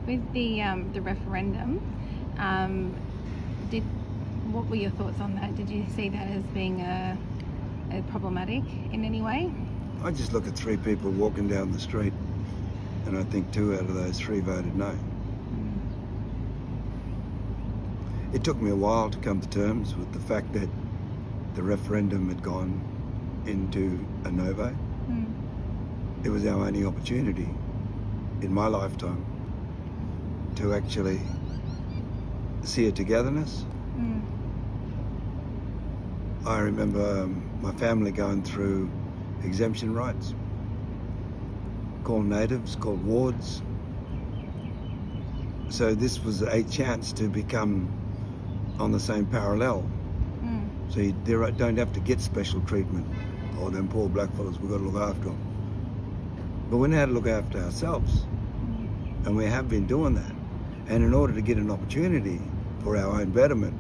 With the referendum, what were your thoughts on that? Did you see that as being problematic in any way? I just look at three people walking down the street, and I think 2 out of those 3 voted no. It took me a while to come to terms with the fact that the referendum had gone into a no vote. It was our only opportunity in my lifetime to actually see a togetherness. I remember my family going through exemption rights, called natives, called wards. So this was a chance to become on the same parallel. So you don't have to get special treatment. Oh, them poor blackfellas, we've got to look after them. But we know how to look after ourselves. And we have been doing that. And in order to get an opportunity for our own betterment,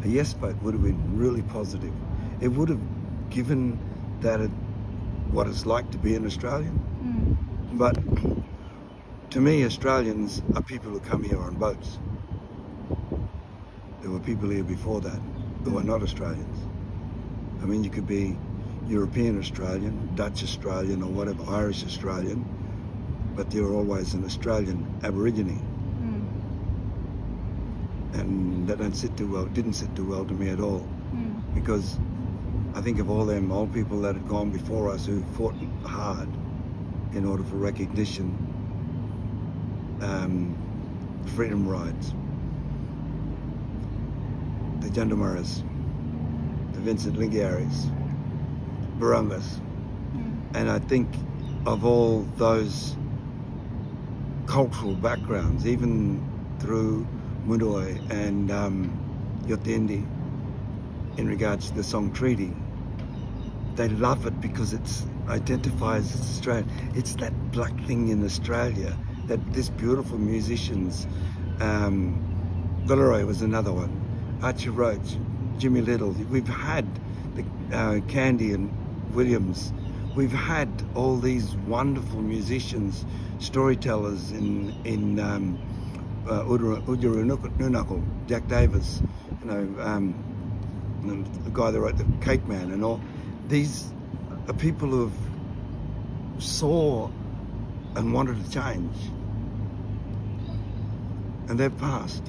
a yes vote would have been really positive. It would have given that what it's like to be an Australian. But to me, Australians are people who come here on boats. There were people here before that who were not Australians. I mean, you could be European Australian, Dutch Australian, or whatever, Irish Australian, but you're always an Australian Aborigine. And that didn't sit too well to me at all, because I think of all them old people that had gone before us who fought hard in order for recognition, freedom rides, the Jundamaras, the Vincent Lingiaris, Barungas. And I think of all those cultural backgrounds, even through Mudoi and Yotindi, in regards to the Song Treaty, they love it because it identifies as Australian. It's that black thing in Australia, that this beautiful musicians, Villeroy was another one, Archie Roach, Jimmy Little. We've had the Candy and Williams. We've had all these wonderful musicians, storytellers in Udurunukul, Jack Davis, the guy that wrote the Cake Man and all. These are people who have saw and wanted to change, and they've passed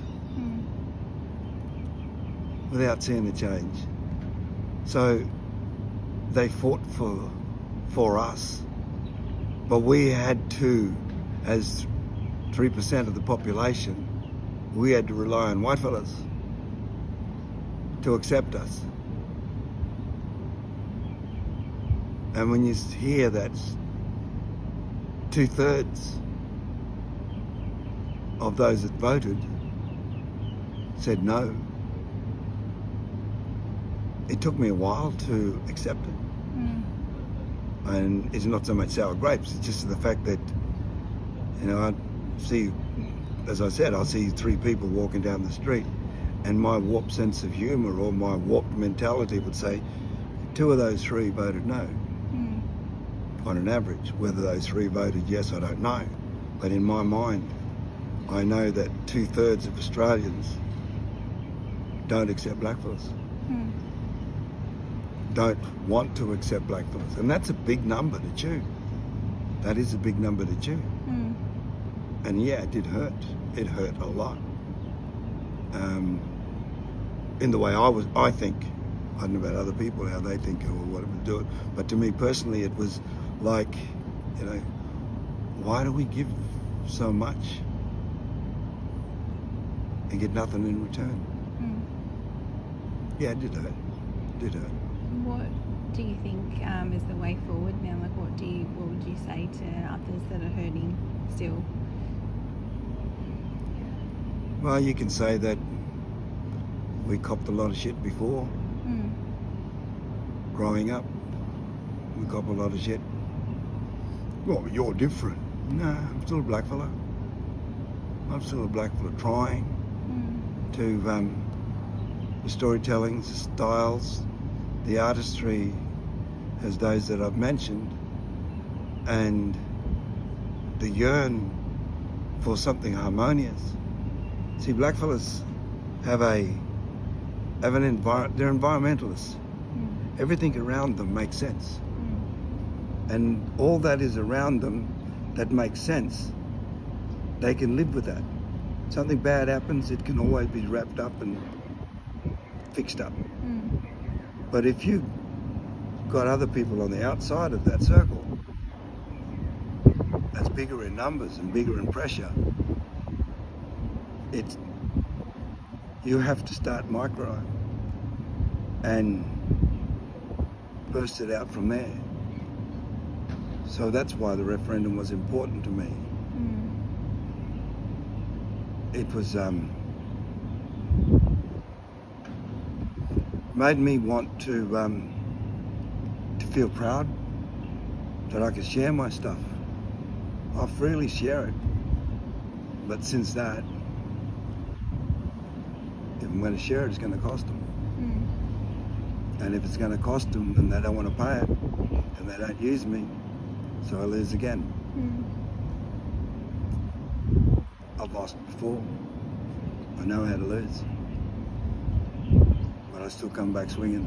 without seeing the change. So they fought for us, but we had to, as 3% of the population, we had to rely on whitefellas to accept us. And when you hear that 2/3 of those that voted said no, it took me a while to accept it. And it's not so much sour grapes, it's just the fact that, I see, as I said, I'll see 3 people walking down the street, and my warped sense of humour or my warped mentality would say 2 of those 3 voted no. On an average. Whether those 3 voted yes, I don't know. But in my mind, I know that 2/3 of Australians don't accept blackfellas. Don't want to accept blackfellas. And that's a big number to chew. That is a big number to chew. And yeah, it did hurt. It hurt a lot. In the way I think. I don't know about other people, how they think or whatever do it. But to me personally, it was like, why do we give so much and get nothing in return? Yeah, it did hurt. It did hurt. What do you think is the way forward now? Like, what would you say to others that are hurting still? Well, you can say that we copped a lot of shit before. Growing up, we cop a lot of shit. Well, you're different. No, I'm still a blackfella. I'm still a blackfella trying to, the storytelling, the styles, the artistry, as those that I've mentioned, and the yearn for something harmonious. See, blackfellas they're environmentalists. Everything around them makes sense. And all that is around them that makes sense, they can live with that. Something bad happens, it can always be wrapped up and fixed up. But if you've got other people on the outside of that circle, that's bigger in numbers and bigger in pressure, you have to start micro and burst it out from there. So that's why the referendum was important to me. It was made me want to feel proud that I could share my stuff. I freely share it, but since that, if I'm going to share it, it's going to cost them. And if it's going to cost them, then they don't want to pay it, and they don't use me, so I lose again. I've lost before. I know how to lose, but I still come back swinging.